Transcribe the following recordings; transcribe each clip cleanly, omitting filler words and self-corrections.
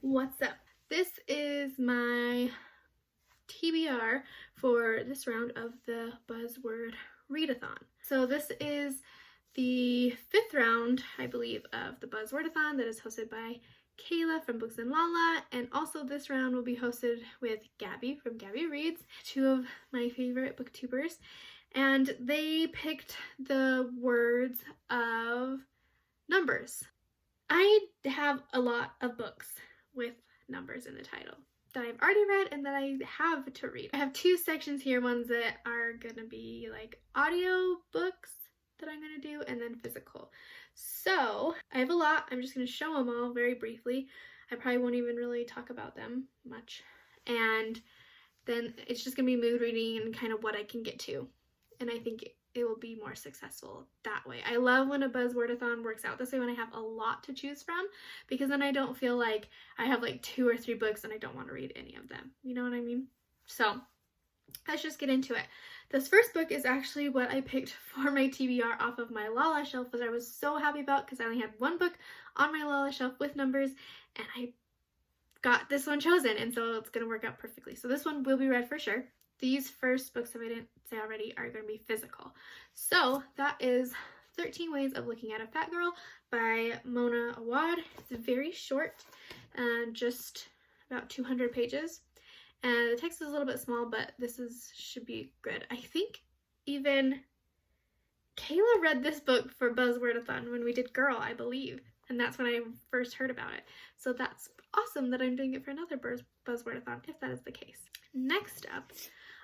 What's up? This is my TBR for this round of the Buzzword Readathon. So this is the 5th round, I believe, of the Buzzwordathon that is hosted by Kayla from Books and Lala, and also this round will be hosted with Gabby from Gabby Reads, 2 of my favorite booktubers, and they picked the words of numbers. I have a lot of books with numbers in the title that I've already read and that I have to read. I have 2 sections here, ones that are gonna be like audio books that I'm gonna do, and then physical. So I have a lot. I'm just gonna show them all very briefly. I probably won't even really talk about them much, and then it's just gonna be mood reading and kind of what I can get to, and I think it will be more successful that way. I love when a Buzzwordathon works out this way, when I have a lot to choose from, because then I don't feel like I have like 2 or 3 books and I don't want to read any of them. You know what I mean? So let's just get into it. This first book is actually what I picked for my TBR off of my Lala shelf, which I was so happy about because I only had 1 book on my Lala shelf with numbers, and I got this one chosen, and so it's going to work out perfectly. So this one will be read for sure. These first books, if I didn't say already, are going to be physical. So that is 13 Ways of Looking at a Fat Girl by Mona Awad. It's very short, just about 200 pages. And the text is a little bit small, but this should be good. I think even Kayla read this book for Buzzwordathon when we did Girl, I believe. And that's when I first heard about it. So that's awesome that I'm doing it for another Buzzwordathon, if that is the case. Next up,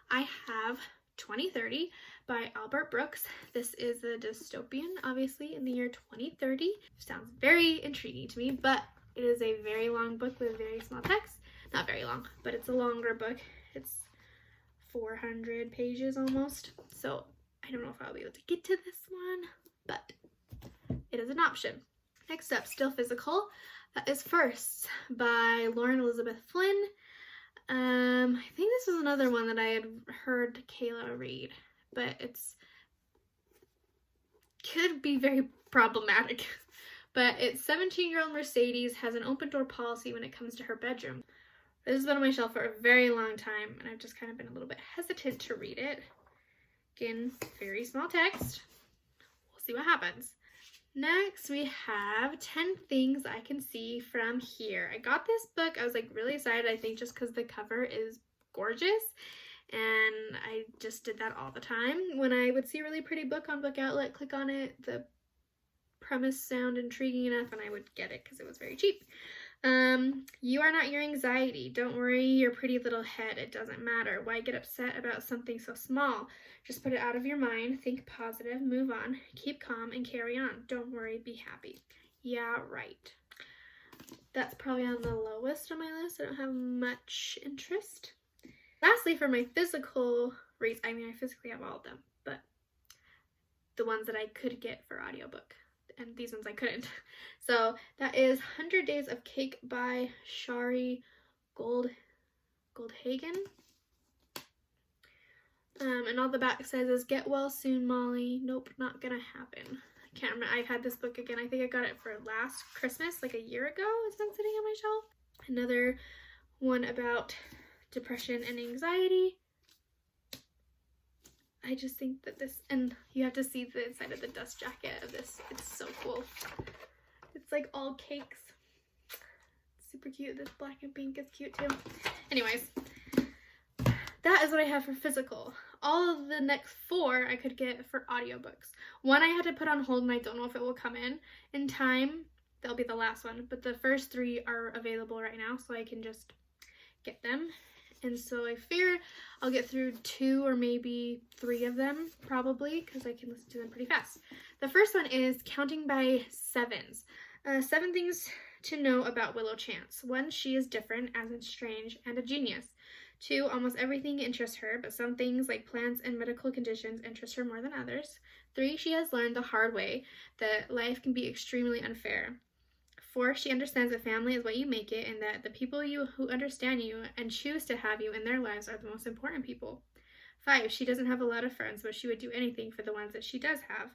I have 2030 by Albert Brooks. This is a dystopian, obviously, in the year 2030. Sounds very intriguing to me, but it is a very long book with very small text. Not very long, but it's a longer book. It's 400 pages almost. So I don't know if I'll be able to get to this one, but it is an option. Next up, still physical. That is Firsts by Lauren Elizabeth Flynn. I think this is another one that I had heard Kayla read, but could be very problematic. But it's 17-year-old Mercedes has an open door policy when it comes to her bedroom. This has been on my shelf for a very long time, and I've just kind of been a little bit hesitant to read it. Again, very small text. We'll see what happens. Next, we have 10 Things I Can See From Here. I got this book. I was like really excited, I think just because the cover is gorgeous. And I just did that all the time. When I would see a really pretty book on Book Outlet, click on it, the premise sounded intriguing enough, and I would get it because it was very cheap. You are not your anxiety. Don't worry your pretty little head. It doesn't matter. Why get upset about something so small? Just put it out of your mind. Think positive. Move on. Keep calm and carry on. Don't worry. Be happy. Yeah, right. That's probably on the lowest on my list. I don't have much interest. Lastly, for my physical reads, I mean, I physically have all of them, but the ones that I could get for audiobook. And these ones I couldn't. So that is 100 Days of Cake by Shari Goldhagen. And all the back says is, get well soon, Molly. Nope, not gonna happen. I can't remember. I've had this book again. I think I got it for last Christmas, like a year ago. It's been sitting on my shelf. Another one about depression and anxiety. I just think that this, and you have to see the inside of the dust jacket of this. It's so cool. It's like all cakes. It's super cute. This black and pink is cute too. Anyways, that is what I have for physical. All of the next 4 I could get for audiobooks. One I had to put on hold, and I don't know if it will come in time. That'll be the last one. But the first 3 are available right now, so I can just get them. And so I fear I'll get through 2 or maybe 3 of them, probably, because I can listen to them pretty fast. The first one is Counting by Sevens. 7 things to know about Willow Chance. 1, she is different, as in strange, and a genius. 2, almost everything interests her, but some things like plants and medical conditions interest her more than others. 3, she has learned the hard way that life can be extremely unfair. 4, she understands that family is what you make it, and that the people who understand you and choose to have you in their lives are the most important people. 5, she doesn't have a lot of friends, but she would do anything for the ones that she does have.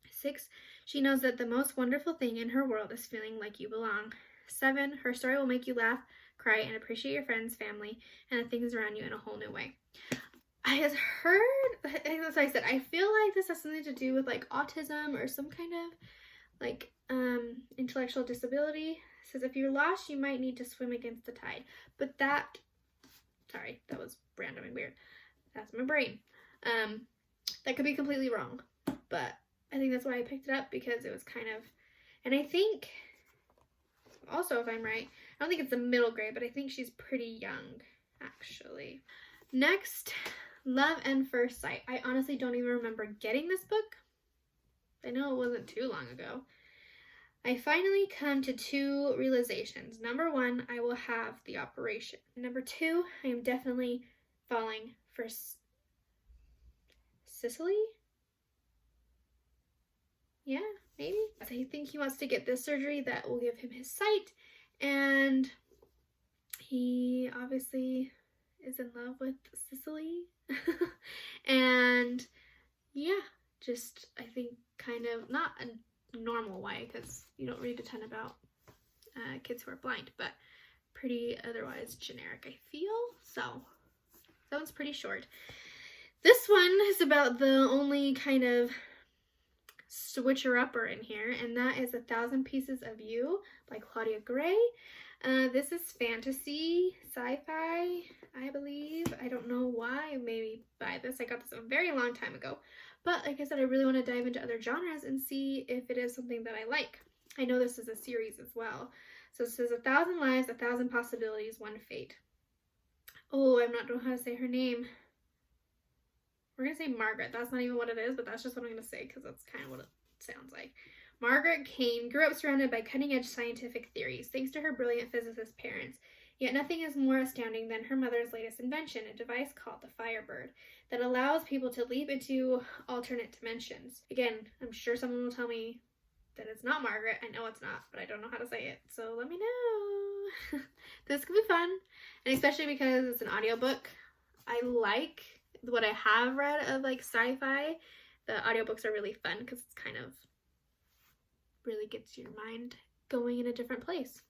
6, she knows that the most wonderful thing in her world is feeling like you belong. 7, her story will make you laugh, cry, and appreciate your friends, family, and the things around you in a whole new way. I have heard, I think that's what I said, I feel like this has something to do with like autism or some kind of like intellectual disability. It says if you're lost, you might need to swim against the tide. But that, sorry, that was random and weird. That's my brain. That could be completely wrong, but I think that's why I picked it up, because it was kind of, and I think, also if I'm right, I don't think it's a middle grade, but I think she's pretty young, actually. Next, Love and First Sight. I honestly don't even remember getting this book. I know it wasn't too long ago. I finally come to 2 realizations. Number 1, I will have the operation. Number 2, I am definitely falling for Sicily? Yeah, maybe. I think he wants to get this surgery that will give him his sight, and he obviously is in love with Sicily. And yeah, just I think kind of not a normal way, because you don't read a ton about kids who are blind, but pretty otherwise generic, I feel. So that one's pretty short. This one is about the only kind of switcher-upper in here, and that is 1,000 Pieces of You by Claudia Gray. This is fantasy, sci-fi, I believe. I don't know why I maybe buy this. I got this a very long time ago. But like I said, I really want to dive into other genres and see if it is something that I like. I know this is a series as well. So it says 1,000 lives, 1,000 possibilities, 1 fate. Oh, I'm not knowing how to say her name. We're going to say Margaret. That's not even what it is, but that's just what I'm going to say because that's kind of what it sounds like. Margaret Kane grew up surrounded by cutting-edge scientific theories, thanks to her brilliant physicist parents. Yet nothing is more astounding than her mother's latest invention, a device called the Firebird, that allows people to leap into alternate dimensions. Again, I'm sure someone will tell me that it's not Margaret. I know it's not, but I don't know how to say it, so let me know. This could be fun, and especially because it's an audiobook. I like what I have read of like sci-fi. The audiobooks are really fun because it's kind of really gets your mind going in a different place.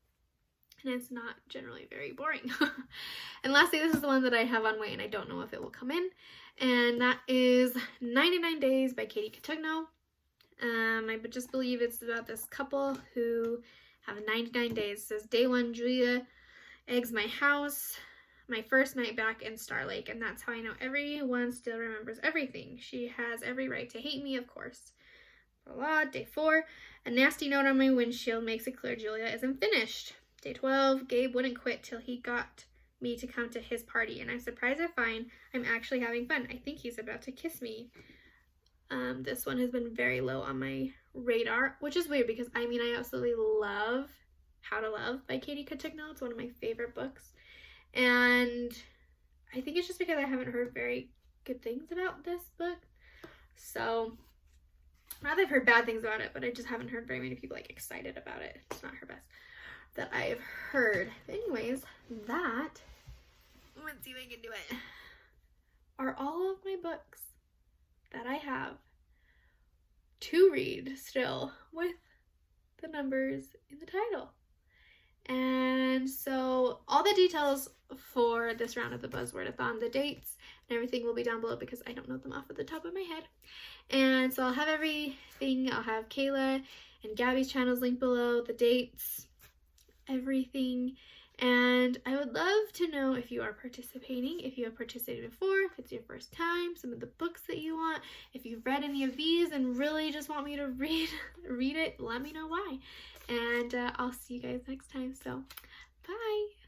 And it's not generally very boring. And lastly, this is the one that I have on wait and I don't know if it will come in. And that is 99 Days by Katie Cotugno. I just believe it's about this couple who have 99 days. It says, day 1, Julia eggs my house, my first night back in Star Lake, and that's how I know everyone still remembers everything. She has every right to hate me, of course. Blah, blah. Day 4, a nasty note on my windshield makes it clear Julia isn't finished. Day 12, Gabe wouldn't quit till he got me to come to his party, and I'm surprised I find I'm actually having fun. I think he's about to kiss me. This one has been very low on my radar, which is weird because I mean I absolutely love How to Love by Katie Cotugno. It's one of my favorite books, and I think it's just because I haven't heard very good things about this book. So not that I've heard bad things about it, but I just haven't heard very many people like excited about it. It's not her best that I've heard. But anyways, that, let's see if I can do it, are all of my books that I have to read still with the numbers in the title. And so all the details for this round of the Buzzwordathon, the dates and everything will be down below because I don't know them off of the top of my head. And so I'll have everything. I'll have Kayla and Gabby's channels linked below, the dates, everything. And I would love to know if you are participating, if you have participated before, if it's your first time, some of the books that you want. If you've read any of these and really just want me to read it, let me know why. And I'll see you guys next time. So, bye!